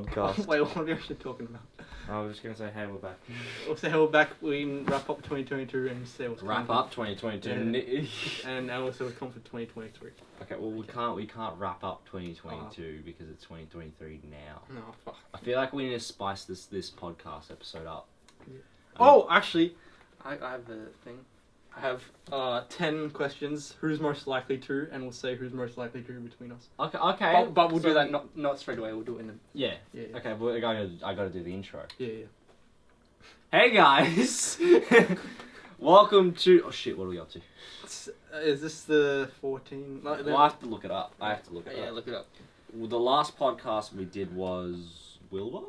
podcast. Wait, what are we actually talking about? I was just going to say, hey, we're back. We'll say we're back. We can wrap up 2022 and say what's Wrap coming. up 2022. And also come for 2023. Okay, well, we can't wrap up 2022 because it's 2023 now. No, fuck. I feel like we need to spice this podcast episode up. Yeah. Oh, actually, I have a thing. I have 10 questions. Who's most likely to, and we'll say who's most likely to between us. Okay. But we'll so- do that not straight away. We'll do it in the... Yeah. Yeah. Okay, well, I gotta do the intro. Yeah. Hey guys! Welcome to... Oh shit, what are we up to? Is this the 14? No, Well, I have to look it up. Yeah, look it up. Well, the last podcast we did was... Wilbur?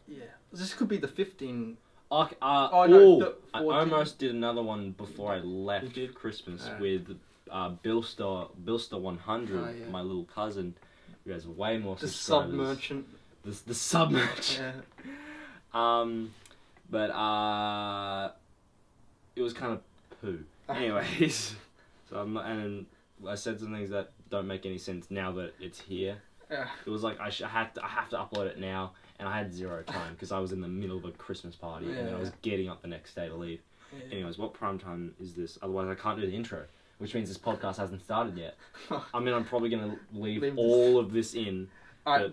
Yeah. This could be the 15. Okay, the I 14. almost did another one before I left You did? Christmas Alright. with Billster 100, Oh, yeah. my little cousin, who has way more The subscribers. sub-merchant. The sub-merchant. Yeah. But it was kind of poo. Anyways, so and I said some things that don't make any sense now that it's here. Yeah. It was like I have to upload it now, and I had zero time because I was in the middle of a Christmas party and then I was getting up the next day to leave. Yeah. Anyways, what prime time is this? Otherwise, I can't do the intro, which means this podcast hasn't started yet. I mean, I'm probably gonna leave Leave this- all of this in. I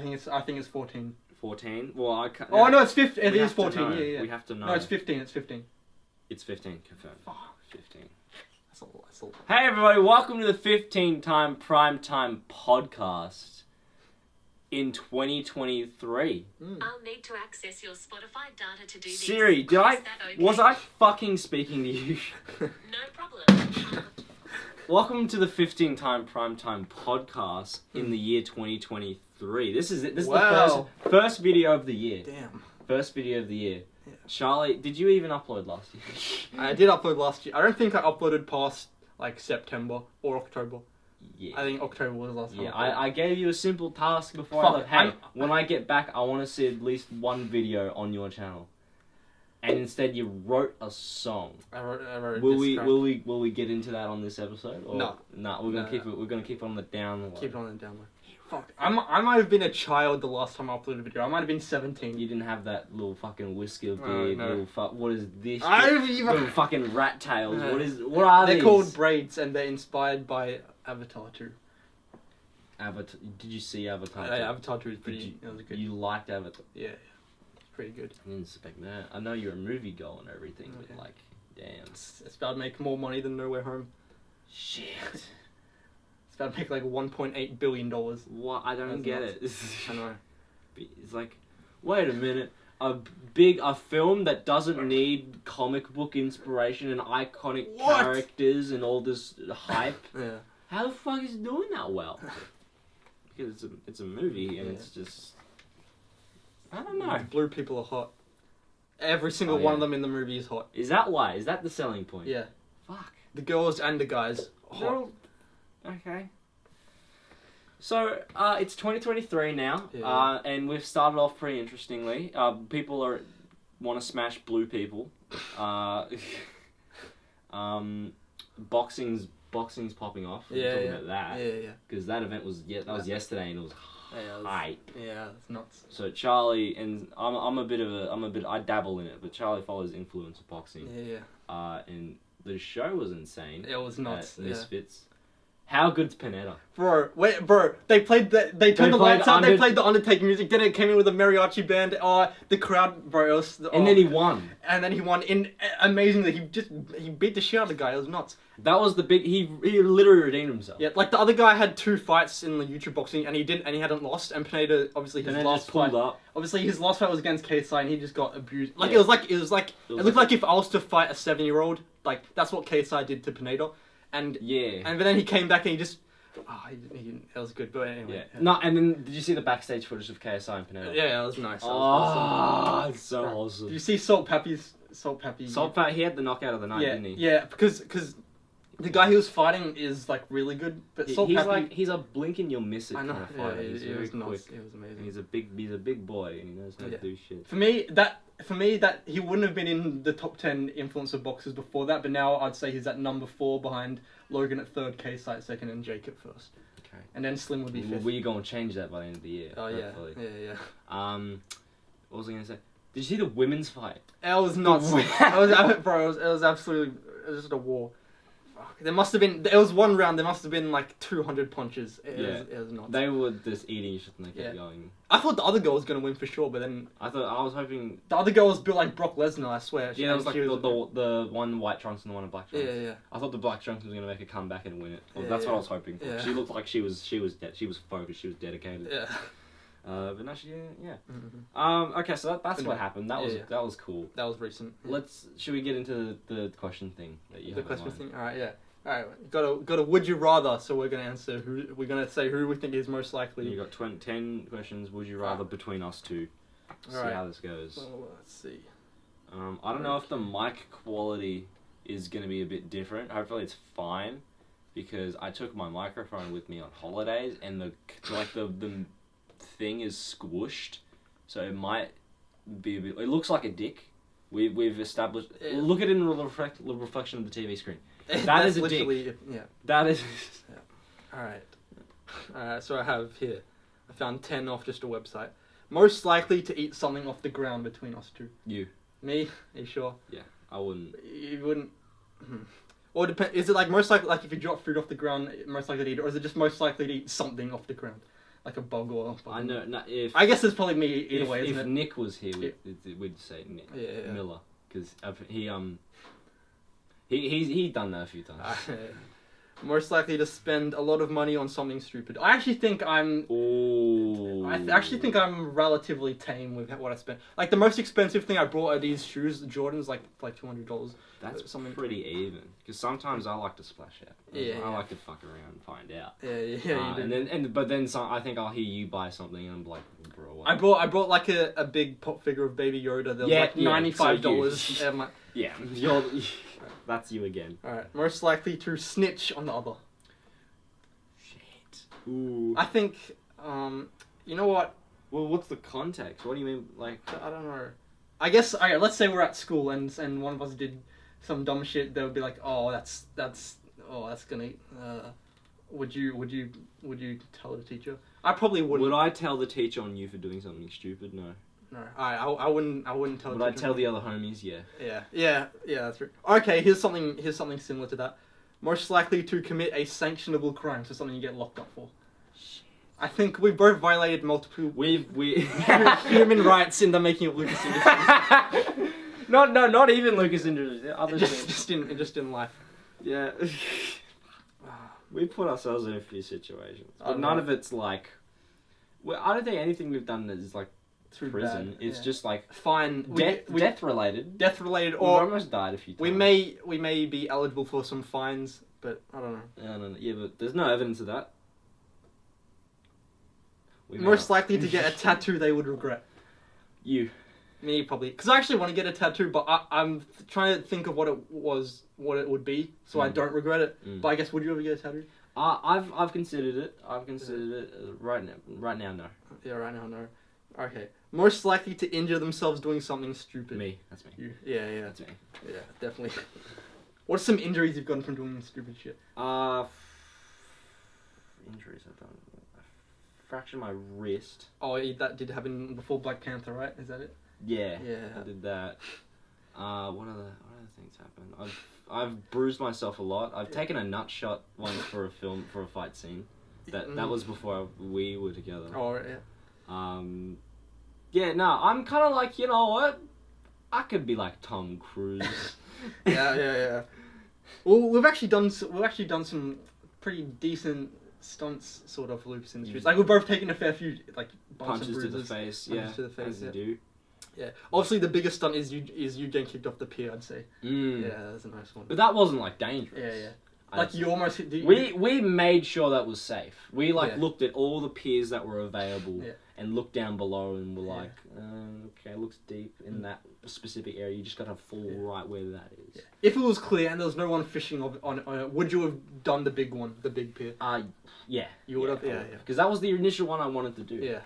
think it's 14. 14. Well, I can't. Oh no, it's 15. It we is have to 14. know. Yeah. We have to know. No, it's 15. It's 15. It's 15. Confirmed. Fuck. 15. That's a lot. Hey everybody, welcome to the 15-time primetime podcast in 2023. I'll need to access your Spotify data to do this. Siri, Is that okay? was I fucking speaking to you? No problem. Welcome to the 15-time primetime podcast in the year 2023. This is it. This is Wow. the first video of the year. Damn. First video of the year. Yeah. Charlie, did you even upload last year? I did upload last year. I don't think I uploaded past like September or October. Yeah. I think October was the last time. Yeah, I uploaded. I gave you a simple task before Fuck I left. it, Hey, I'm- when I get back, I want to see at least one video on your channel. And instead, you wrote a song. I wrote Will this we? crap. Will we get into that on this episode? Or? No. Nah, we're gonna No, keep no. it. We're gonna keep it on the down low. Keep it on the down low. Fuck. I might have been a child the last time I uploaded a video. I might have been 17. You didn't have that little fucking whisker Oh, beard. no. Little what is this? I don't even. Little fucking rat tails. No. What are They're these? called braids, and they're inspired by Avatar 2. Avatar. Did you see Avatar? Avatar 2 is Did pretty. That was good. You liked Avatar? Yeah, it's pretty good. I didn't expect that. I know you're a movie goer and everything, Okay. but like, damn. It's about to make more money than No Way Home. Shit. It's about to make like $1.8 billion. What? I don't That's get nuts. it. I know. It's like, wait a minute. A film that doesn't need comic book inspiration and iconic What? characters and all this hype. Yeah. How the fuck is it doing that well? Because it's a movie and Yeah. it's just, I don't know. Blue people are hot. Every single Oh, one yeah. of them in the movie is hot. Is that why? Is that the selling point? Yeah. Fuck. The girls and the guys. They're Hot. all- Okay. So, it's 2023 now, Yeah. and we've started off pretty interestingly. People want to smash blue people. Boxing's popping off. We're Yeah, talking yeah. about that. Yeah. Because that event was yesterday and it was hype. Yeah, it's nuts. So Charlie and I dabble in it, but Charlie follows influencer boxing. Yeah. And the show was insane. It was nuts. At Yeah. Misfits. How good's Pineda? Bro, they played they turned the played lights out, they Under- played the Undertaker music, then it came in with a mariachi band, the crowd, bro, it was, And then he won. and then he won, amazingly, he beat the shit out of the guy, it was nuts. That was the big. He literally redeemed himself. Yeah, like the other guy had 2 fights in the YouTube boxing, and he hadn't lost, and Pineda, obviously his Pineda last just pulled fight, up. was against KSI, and he just got abused, Yeah. it looked like if I was to fight a 7-year-old, like, that's what KSI did to Pineda, and Yeah. then he came back and he just, it was good, but anyway. Yeah. No, and then did you see the backstage footage of KSI and Pineda? Yeah, that was nice. That was awesome. Oh, it's so awesome. Did you see Salt Pappy? Saltpat, he had the knockout of the night, Yeah, didn't he? yeah, because the guy he was fighting is like really good, but Salt He's Pappy, like he's a blink and you'll miss it I know, kind of yeah, fighter. He's it very was quick. nuts. It was amazing. And he's a big boy and he knows how to Yeah. do shit. For me, that he wouldn't have been in the top 10 influencer boxers before that, but now I'd say he's at number 4 behind Logan at 3rd, KSI at 2nd, and Jake at 1st. Okay. And then Slim would be fifth. We're going to change that by the end of the year. Oh yeah, hopefully. yeah. What was I going to say? Did you see the women's fight? It was nuts. It was absolutely. It was just a war. Fuck. There must have been. It was one round. There must have been like 200 punches. It was nuts. They were just eating shit and they kept Yeah. going. I thought the other girl was gonna win for sure, but then I was hoping. the other girl was built like Brock Lesnar. I swear. Yeah, it was like She the one white trunks and the one in black trunks. Yeah. I thought the black trunks was gonna make a comeback and win it. Well, Yeah, that's yeah. what I was hoping for. Yeah. She looked like she was focused. She was dedicated. Yeah. But no, yeah. Mhm. Okay, so that's Anyway. what happened. That was Yeah. that was cool. That was recent. Should we get into the question thing that you The have in question mind? thing. All right. Yeah. All right. Got a. Would you rather? So we're gonna answer who. We're gonna say who we think is most likely. You got 10 questions. Would you rather between us two? See Alright. how this goes. So let's see. I don't know if the mic quality is going to be a bit different. Hopefully it's fine, because I took my microphone with me on holidays and the thing is squished, so it might be a bit. It looks like a dick. We've established. Yeah. Look at it in the reflection of the TV screen. That That's is a dick. literally- Yeah. That is. All right. So I have here. I found 10 off just a website. Most likely to eat something off the ground between us two. You. Me? Are you sure? I wouldn't. You wouldn't. Or depend. Is it like most likely, like if you drop food off the ground, most likely to eat it, or is it just most likely to eat something off the ground, like a bug or? I know. No, if I guess it's probably me either if, way, if isn't it? Nick was here, we'd say Nick Yeah. Miller, because he's done that a few times. Most likely to spend a lot of money on something stupid. I actually think I'm. Oh. I actually think I'm relatively tame with what I spent. Like the most expensive thing I bought are these shoes, the Jordans, like $200. That's something pretty even. Because sometimes I like to splash out. Yeah, I yeah. like to fuck around and find out. Yeah, you do. But then I think I'll hear you buy something and I'm like, bro. What? I bought like a big pop figure of Baby Yoda. That was like $95. So And yeah, that's you again. Alright, most likely to snitch on the other. Shit. Ooh. I think, you know what? Well, what's the context? What do you mean, like? I don't know. I guess, alright, let's say we're at school and one of us did some dumb shit. They would be like, oh, that's gonna. Would you tell the teacher? I probably wouldn't. Would I tell the teacher on you for doing something stupid? No. No, I wouldn't tell. Would the I teacher. tell the other homies? Yeah. Yeah, that's true. Okay, here's something similar to that. Most likely to commit a sanctionable crime, so something you get locked up for. I think we both violated multiple We human rights in the making of Lucas Industries. not even Lucas Industries. Other things. just in life. Yeah. We put ourselves in a few situations, I but know. none of it's like. Well, I don't think anything we've done is like Too prison. bad, It's yeah. just like Fine. death related. Death related, We've or almost died a few times. we may be eligible for some fines, but I don't know. I don't know. Yeah, but there's no evidence of that. We may Most not. likely to get a tattoo they would regret. You. Me probably, because I actually want to get a tattoo, but I'm trying to think of what it would be, so I don't regret it. Mm. But I guess would you ever get a tattoo? I've considered it. I've considered it. Right now, no. Yeah, right now no. Okay. Most likely to injure themselves doing something stupid. Me. That's me. You. Yeah. That's me. Yeah, definitely. What's some injuries you've gotten from doing stupid shit? Injuries I've done. I fractured my wrist. Oh, that did happen before Black Panther, right? Is that it? Yeah. Yeah. I did that. What other things happened? I've bruised myself a lot. I've taken a nut shot once for a fight scene. That was before we were together. Oh, yeah. Yeah, no, I'm kind of like, you know what? I could be like Tom Cruise. Yeah. Well, we've actually done some pretty decent stunts, sort of, for Lucas Industries. Like, we've both taken a fair few, like, bumps and Punches to bruises. the face, Punches to the face, as you yeah. do. Yeah. Obviously, the biggest stunt is you getting kicked off the pier, I'd say. Mm. Yeah, that's a nice one. But that wasn't like dangerous. Yeah. Like, you almost... We made sure that was safe. We Yeah. looked at all the piers that were available Yeah. and looked down below and were Yeah. like, okay, it looks deep in that specific area. You just gotta fall right where that is. Yeah. If it was clear and there was no one fishing on it, would you have done the big one, the big pier? Yeah. You would have? Yeah. Because that was the initial one I wanted to do. Yeah.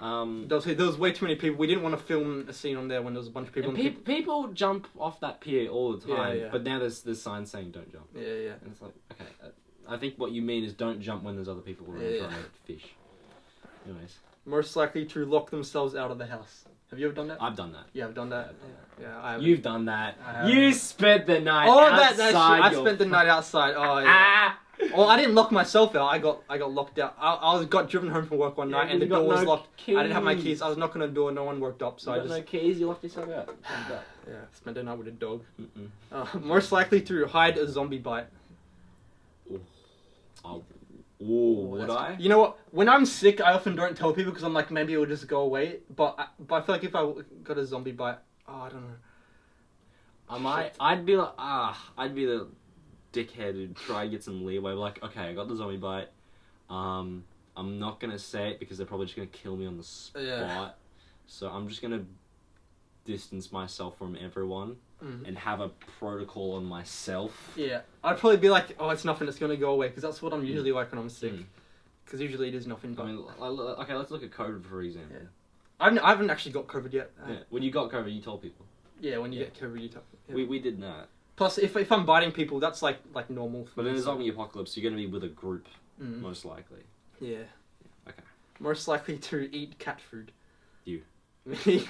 Um, There was way too many people. We didn't want to film a scene on there when there was a bunch of people. and people jump off that pier all the time, Yeah. but now there's signs saying don't jump. Yeah. And it's like, okay, I think what you mean is don't jump when there's other people around Yeah. trying to fish. Anyways, Most likely to lock themselves out of the house. Have you ever done that? I've done that. Yeah, I've done that. Yeah, I haven't. You've done that. I haven't. You spent the night Oh, outside. that's true. I spent the night outside. Oh, yeah. Ah! Well, I didn't lock myself out. I got locked out. I got driven home from work one night, and the door was locked. I didn't have my keys. I was knocking on the door. No one worked up, so I just no keys. You locked yourself out. yeah spent the night with a dog. Mm-mm. Most likely to hide a zombie bite. Oh, would I? You know what? When I'm sick, I often don't tell people because I'm like, maybe it'll just go away. But I feel like if I got a zombie bite, I don't know. I'd be the dickhead who'd try and get some leeway. Like, okay, I got the zombie bite. I'm not gonna say it because they're probably just gonna kill me on the spot. Yeah. So I'm just gonna distance myself from everyone and have a protocol on myself. Yeah, I'd probably be like, oh, it's nothing. It's gonna go away because that's what I'm usually like when I'm sick. Mm. Because usually it is nothing. But I mean, okay, let's look at COVID for example. Yeah. I haven't actually got COVID yet. Yeah. When you got COVID, you told people. Yeah, when you Yeah. get COVID, you talk. Yeah. We did that. Plus, if I'm biting people, that's like normal. For But me, in a so- zombie apocalypse, you're gonna be with a group, Mm. most likely. Yeah. Okay. Most likely to eat cat food. You. Me.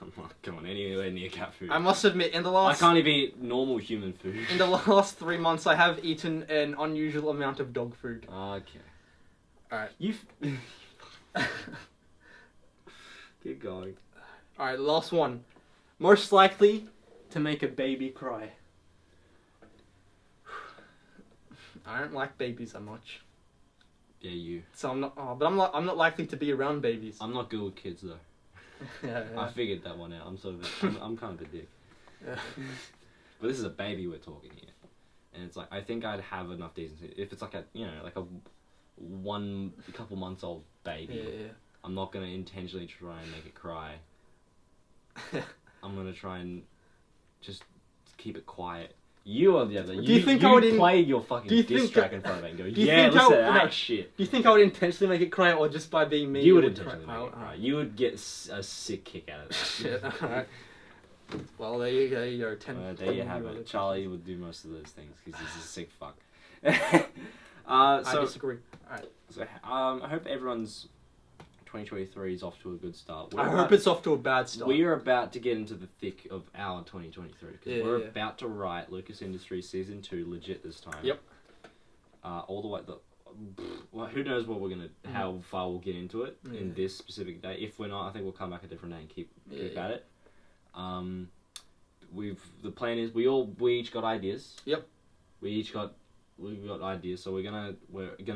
I'm not going anywhere near cat food. I must admit, in the I last can't even eat normal human food. in the last 3 months, I have eaten an unusual amount of dog food. Okay. Alright. Keep going. Alright, last one. Most likely to make a baby cry. I don't like babies that much, Yeah, you. so I'm not. Oh, but I'm not likely to be around babies. I'm not good with kids though. Yeah, I figured that one out. I'm kind of a dick. yeah. But this is a baby we're talking here, and it's like I think I'd have enough decency if it's like a like a couple months old baby. Yeah, I'm not gonna intentionally try and make it cry. yeah. I'm gonna try and just keep it quiet. You on the other. Do you think I would play your fucking do you diss think- track in front of it and go, do you yeah, think I listen to would- that no. shit. Do you think I would intentionally make it cry, or just by being me? You would it intentionally make it cry. Alright. You would get a sick kick out of that. Shit. Alright. Well, there you go. You go. 10. There you 10 have other it. Charlie questions. would do most of those things because he's a sick fuck. I So disagree. I hope everyone's 2023 is off to a good start. I hope it's off to a bad start. We are about to get into the thick of our 2023 because Yeah, we're yeah. about to write Lucas Industries season 2 legit this time. Yep. All the way. Well, who knows what we're gonna, how far we'll get into it in Yeah. this specific day. If we're not, I think we'll come back a different day and keep Yeah. at it. The plan is we each got ideas. Yep. We've got ideas, so we're gonna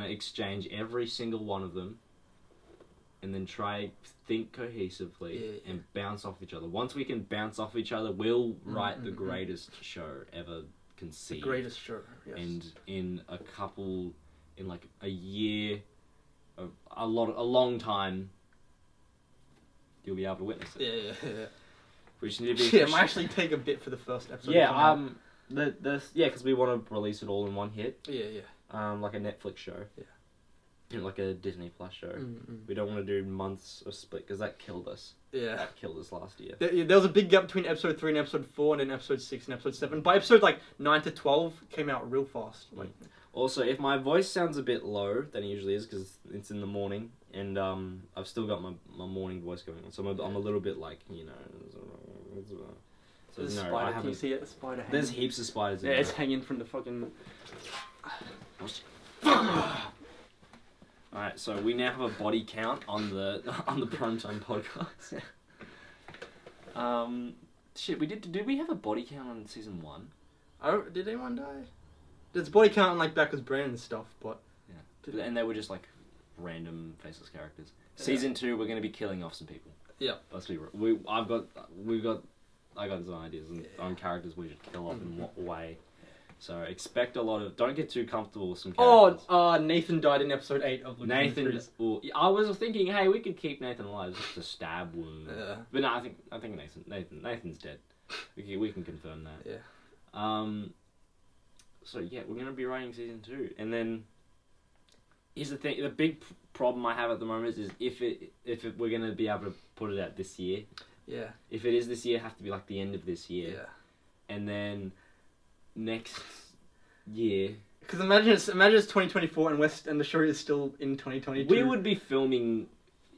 exchange every single one of them, and then try think cohesively Yeah. and bounce off each other. Once we can bounce off each other, we'll write the greatest show ever The conceived. greatest show. Yes. And in like a year, a long time, you'll be able to witness it. Yeah. We just need to be. Shit, I might actually take a bit for the first episode. Yeah, because we want to release it all in one hit, Yeah. like a Netflix show. Yeah. You know, like a Disney Plus show. Mm-mm. We don't want to do months of split because that killed us. Yeah. That killed us last year. There was a big gap between episode 3 and episode 4, and then episode 6 and episode 7. By episode 9 to 12 came out real fast. Like, Also, if my voice sounds a bit low than it usually is because it's in the morning, and I've still got my morning voice going on, so I'm a little bit like, So there's a no, spider. I Can you haven't. see it? The spider hanging. There's heaps of spiders. In Yeah, there. it's hanging from the fucking. Alright, so we now have a body count on the Primetime podcast. Shit, did we have a body count on season 1? Did anyone die? There's body count on like Becca's brain and stuff, but Yeah. And they were just like random faceless characters. Season 2, we're going to be killing off some people. Yeah. Let's be real. I got some ideas on characters we should kill off in what way. So expect a lot of. Don't get too comfortable with some characters. Nathan died in episode 8 of Luke Nathan. I was thinking, hey, we could keep Nathan alive, just a stab wound. Yeah. But no, I think Nathan's dead. We can confirm that. Yeah. So yeah, we're gonna be writing season 2, and then here's the thing: the big problem I have at the moment is if we're gonna be able to put it out this year. Yeah. If it is this year, it have to be like the end of this year. Yeah. And then next Yeah. Because imagine it's 2024 and the show is still in 2022. We would be filming...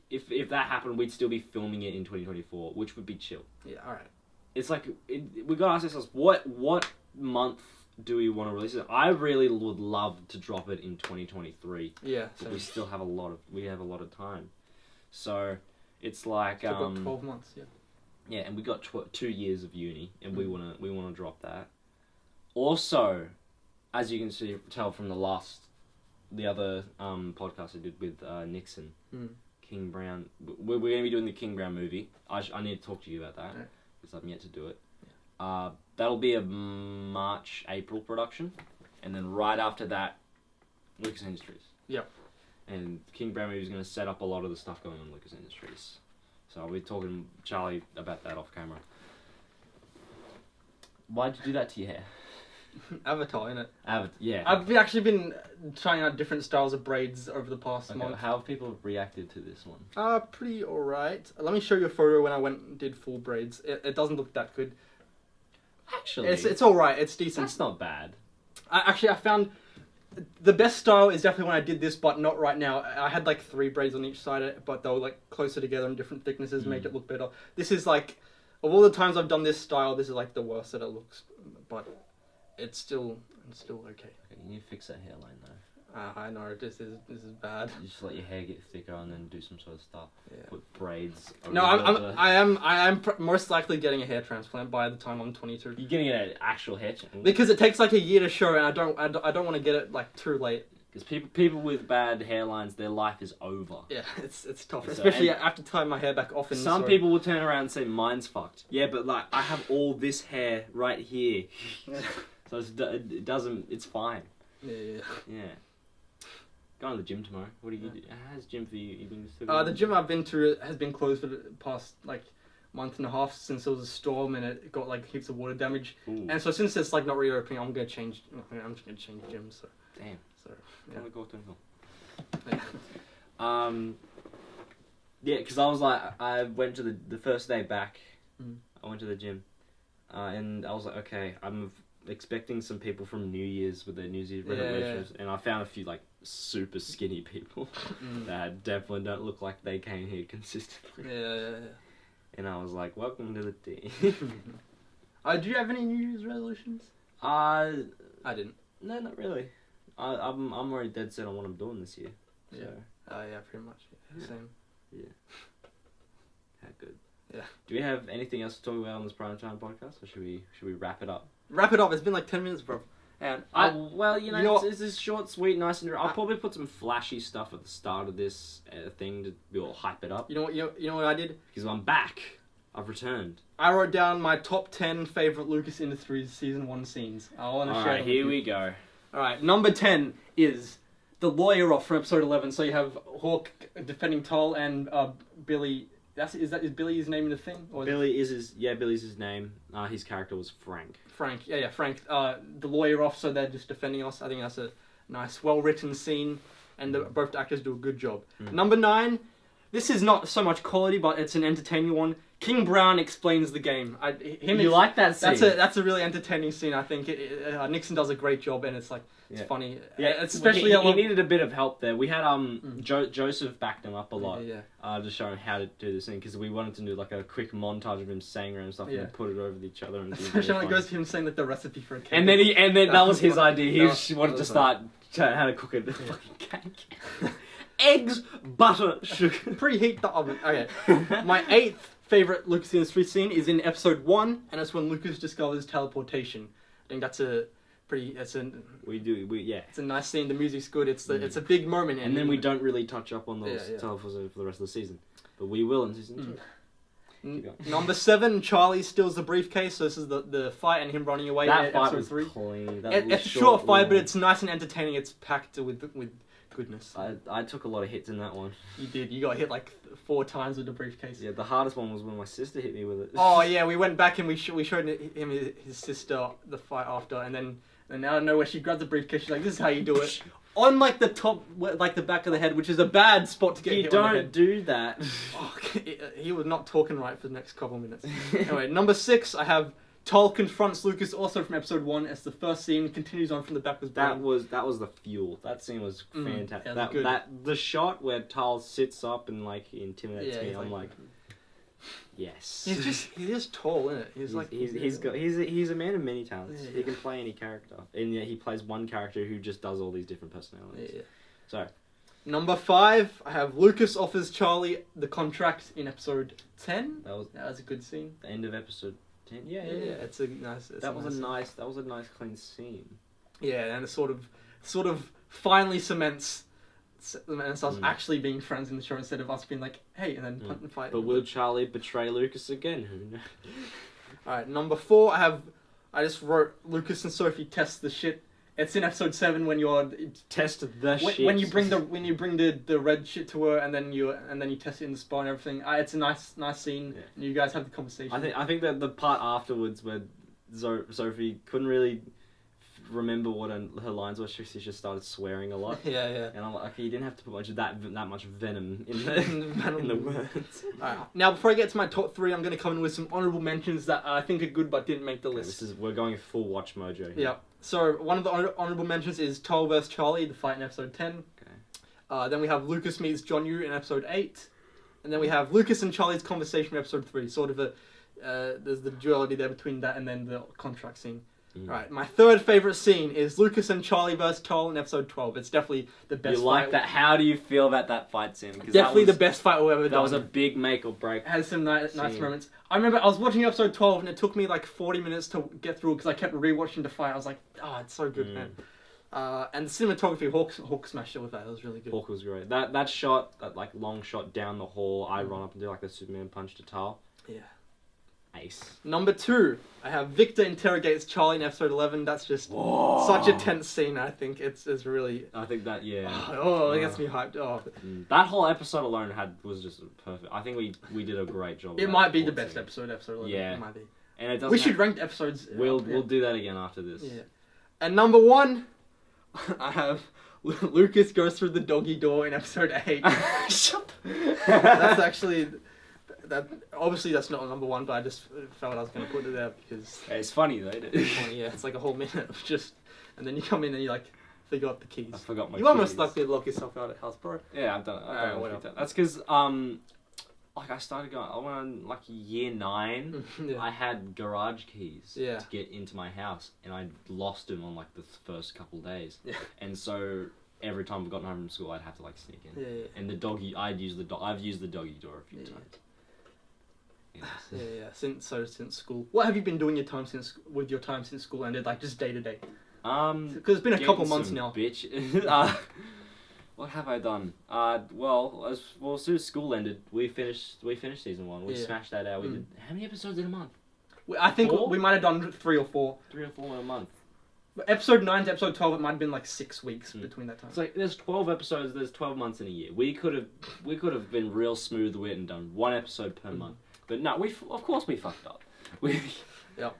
If that happened, we'd still be filming it in 2024, which would be chill. Yeah, alright. It's like... we got to ask ourselves, what month do we want to release it? I really would love to drop it in 2023. Yeah. But So we still have a lot of time. So, it's like... still got 12 months, yeah. Yeah, and we got 2 years of uni, and we wanna drop that. Also, as you can tell from the other podcast I did with Nixon, King Brown. We're going to be doing the King Brown movie. I need to talk to you about that because I've yet to do it. That'll be a March-April production, and then right after that, Lucas Industries. Yep. And King Brown movie is going to set up a lot of the stuff going on in Lucas Industries. So I'll be talking to Charlie about that off camera. Why'd you do that to your hair? Avatar, innit? Yeah. I've actually been trying out different styles of braids over the past month. How have people reacted to this one? Pretty alright. Let me show you a photo when I went and did full braids. It doesn't look that good. Actually, it's alright. It's decent. That's not bad. I found the best style is definitely when I did this, but not right now. I had like 3 braids on each side, but they were like closer together in different thicknesses, made it look better. This is like, of all the times I've done this style, this is like the worst that it looks, but it's still okay. Okay, you need to fix that hairline though. I know this is bad. You just let your hair get thicker and then do some sort of stuff. Yeah. Put braids. No, I am most likely getting a hair transplant by the time I'm 22. You're getting an actual hair transplant Because it takes like a year to show, and I don't want to get it like too late. because people with bad hairlines, their life is over. Yeah, it's tough, So, especially and after tying my hair back often. Some people will turn around and say mine's fucked. Yeah, but like I have all this hair right here, so it doesn't. It's fine. Yeah. Going to the gym tomorrow. What do you do? How's gym for you? The gym I've been to has been closed for the past like month and a half since there was a storm and it got like heaps of water damage. Ooh. And so since it's like not reopening, I'm just gonna change gyms. So Damn. So Can yeah. we go to Yeah. Yeah, because I was like, I went to the first day back. Mm. I went to the gym, and I was like, okay, I'm expecting some people from New Year's with their New Year's resolutions, and I found a few like super skinny people that definitely don't look like they came here consistently. Yeah. And I was like, welcome to the team. Do you have any New Year's resolutions? I didn't. No, not really. I'm already dead set on what I'm doing this year. So. Yeah, pretty much. Yeah. Same. Yeah. How good. Yeah. Do we have anything else to talk about on this Prime Time podcast, or should we wrap it up? Wrap it up. It's been like 10 minutes, bro. And Well, you know it's this short, sweet, nice, and I'll probably put some flashy stuff at the start of this thing to be all hype it up. You know what I did? Because I'm back. I've returned. I wrote down my top 10 favorite Lucas Industries season 1 scenes. I want to share them Alright, with here you. we go. Alright, number 10 is the lawyer off from episode 11. So you have Hawk defending Toll and Billy. Is Billy his name in the thing? Or Billy's his name. His character was Frank. Frank. Yeah, Frank. The lawyer off, so they're just defending us. I think that's a nice, well-written scene, and both actors do a good job. Number 9, this is not so much quality, but it's an entertaining one. King Brown explains the game. Like that scene? That's a really entertaining scene. I think Nixon does a great job, and it's like it's funny. Yeah, it's especially he needed a bit of help there. We had Joseph backed him up a lot. To show him how to do this thing, because we wanted to do like a quick montage of him saying random stuff and then put it over each other. And especially when it goes to him saying like the recipe for a cake. And then that was his idea. He just wanted to start how to cook a fucking cake. Eggs, butter, sugar. Preheat the oven. Okay. My 8th favorite Lucas Industries scene is in episode 1, and it's when Lucas discovers teleportation. I think that's a pretty. It's a nice scene. The music's good. It's a big moment. And then we don't really touch up on those teleportation for the rest of the season, but we will in season 2. Number 7, Charlie steals the briefcase. So this is the fight and him running away. That fight episode was 3. clean. It's a short fight, but it's nice and entertaining. It's packed with goodness. I took a lot of hits in that one. You did. You got hit like 4 times with the briefcase. Yeah, the hardest one was when my sister hit me with it. Oh yeah, we went back and we showed him his sister the fight after, and then out of nowhere she grabbed the briefcase. She's like, "This is how you do it." On like the top, like the back of the head, which is a bad spot to get hit on the head. You don't do that. Oh, he was not talking right for the next couple of minutes. Anyway, number 6, I have Tol confronts Lucas also from episode 1 as the first scene continues on from the backwards That brain. was the fuel. That scene was fantastic. yeah, that good. the shot where Tal sits up and like he intimidates me. he's I'm like, yes. he's just tall, isn't it? He's a man of many talents. Yeah. He can play any character, and yet he plays one character who just does all these different personalities. Yeah. So Number 5, I have Lucas offers Charlie the contract in episode 10. that was a good scene. the end of episode 10. Yeah. It's a nice. That was a nice clean scene. Yeah, and it sort of finally cements us actually being friends in the show instead of us being like, hey, and then punt and fight. But will Charlie betray Lucas again? Who knows? All right, number 4, I just wrote Lucas and Sophie test the shit. It's in episode 7 when Test the shit. when you bring the red shit to her and then you test it in the spa and everything. It's a nice scene. Yeah. And you guys have the conversation. I think that the part afterwards where Sophie couldn't really remember what her lines were. She just started swearing a lot. yeah. And I'm like, okay, you didn't have to put much of that much venom in the words. Alright, now before I get to my top 3, I'm going to come in with some honourable mentions that I think are good but didn't make the list. We're going full watch mojo here. Yeah. So one of the honourable mentions is Tol vs Charlie, the fight in episode 10. Okay. Then we have Lucas meets John Yu in episode 8. And then we have Lucas and Charlie's conversation in episode 3. Sort of there's the duality there between that and then the contract scene. Right, my third favourite scene is Lucas and Charlie vs Tol in episode 12. It's definitely the best You like fight. that? How do you feel about that fight scene? Definitely the best fight we've ever done. That was a big make or break. It has some nice scene. moments. I remember I was watching episode 12 and it took me like 40 minutes to get through because I kept rewatching the fight. I was like, oh, it's so good, man. And the cinematography, Hawk smashed it with that. It was really good. Hawk was great. That shot, that like long shot down the hall, I run up and do like the Superman punch to Tal. Yeah. Ace. Number 2, I have Victor interrogates Charlie in episode 11. That's just such a tense scene. I think it's really. I think that It gets me hyped. Oh, that whole episode alone was just perfect. I think we did a great job. it might be the best episode 11. Yeah. It might be. And it doesn't. We should rank the episodes. We'll do that again after this. Yeah. And number 1, I have Lucas goes through the doggy door in episode 8. Shut. That's actually obviously that's not number 1, but I just felt I was going to put it there because It's funny though, isn't it? it's funny. Yeah, it's like a whole minute of just, and then you come in and you like forgot the keys. I forgot my You almost keys. like to lock yourself out of house, bro. Yeah, I've done it. Alright, whatever. That's because like I started going. I went on like year 9. Yeah. I had garage keys Yeah. to get into my house, and I lost them on like the first couple days. Yeah. And so every time I've gotten home from school, I'd have to like sneak in. Yeah. And the doggy, I've used the doggy door a few Yeah. times. Yes. Yeah. Since school, what have you been doing with your time since school ended? Like just day to day. Because it's been a couple Getting months some now. Bitch. What have I done? Well, as soon as school ended, we finished season 1. We Yeah. smashed that out. We did how many episodes in a month? I think 4? we might have done 3 or 4. 3 or 4 in a month. But episode 9 to episode 12, it might have been like 6 weeks between that time. It's like there's 12 episodes. There's 12 months in a year. We could have been real smooth with it and done 1 episode per month. But no, of course we fucked up. Yep.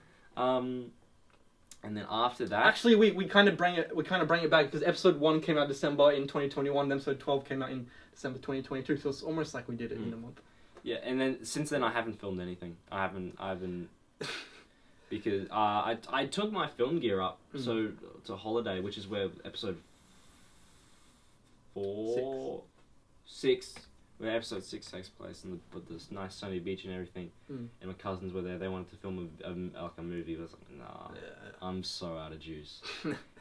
And then after that, Actually, we kind of bring it back because episode 1 came out December in 2021, then episode 12 came out in December 2022. So it's almost like we did it in a month. yeah, and then since then I haven't filmed anything. I haven't because I took my film gear up so to Holiday, which is where episode 6, where episode 6 takes place, and with this nice sunny beach and everything. And my cousins were there. They wanted to film a movie, but I was like, nah, I'm so out of juice.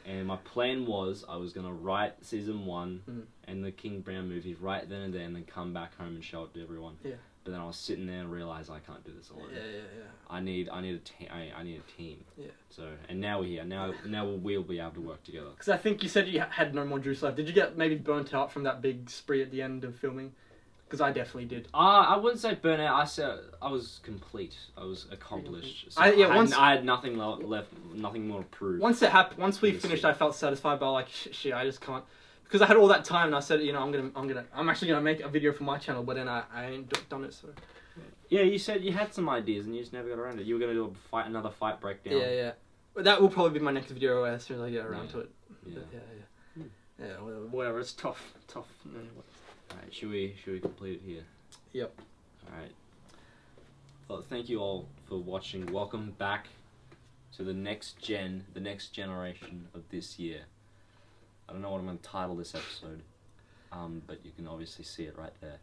And my plan was I was gonna write season 1 and the King Brown movie right then and there, and then come back home and show it to everyone. Yeah. But then I was sitting there and realized I can't do this alone. Yeah. I need a team. Yeah. So and now we're here. Now we'll be able to work together. Because I think you said you had no more juice left. Did you get maybe burnt out from that big spree at the end of filming? Because I definitely did. I wouldn't say burnout. I said I was complete. I was accomplished. So I had nothing left, nothing more to prove. Once it happened, once we finished, I felt satisfied. But like, shit, I just can't. Because I had all that time, and I said, I'm actually gonna make a video for my channel, but then I ain't done it. So. Yeah, you said you had some ideas, and you just never got around to it. You were gonna do another fight breakdown. Yeah. But that will probably be my next video as soon as I get around to it. Yeah. Yeah, whatever. It's tough. Alright, should we complete it here? Yep. Alright. Well, thank you all for watching. Welcome back So the next generation of this year. I don't know what I'm going to title this episode, but you can obviously see it right there.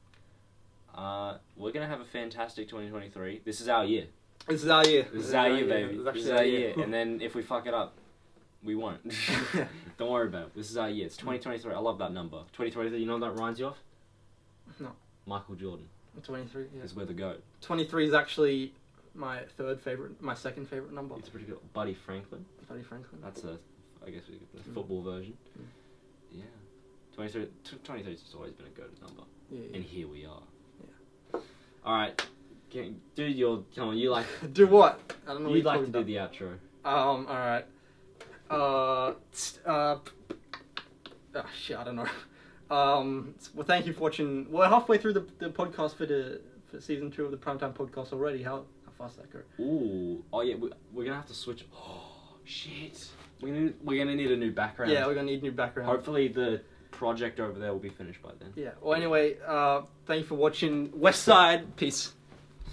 We're going to have a fantastic 2023. This is our year. This is our year. This is our year, baby. This is This is our year. And then if we fuck it up, we won't. Don't worry about it. This is our year. It's 2023. I love that number. 2023, you know what that reminds you of? No. Michael Jordan 23. Yeah. is where the GOAT. 23 is actually my second favorite number. It's pretty good. Buddy Franklin. Buddy Franklin. That's I guess the football version. Yeah. 23 has always been a GOAT number. Yeah. And here we are. Yeah. Alright. Dude, come on, you like... Do what? I don't know what You'd you're like to talking do the outro. Alright. Oh shit, I don't know. Well, thank you for watching. We're halfway through the podcast for season 2 of the Primetime Podcast already. How fast that go? Ooh. Oh yeah, we're gonna have to switch. Oh shit. We're gonna need a new background. Yeah, we're gonna need new background. Hopefully the project over there will be finished by then. Yeah. Well, anyway, thank you for watching West Side. Peace.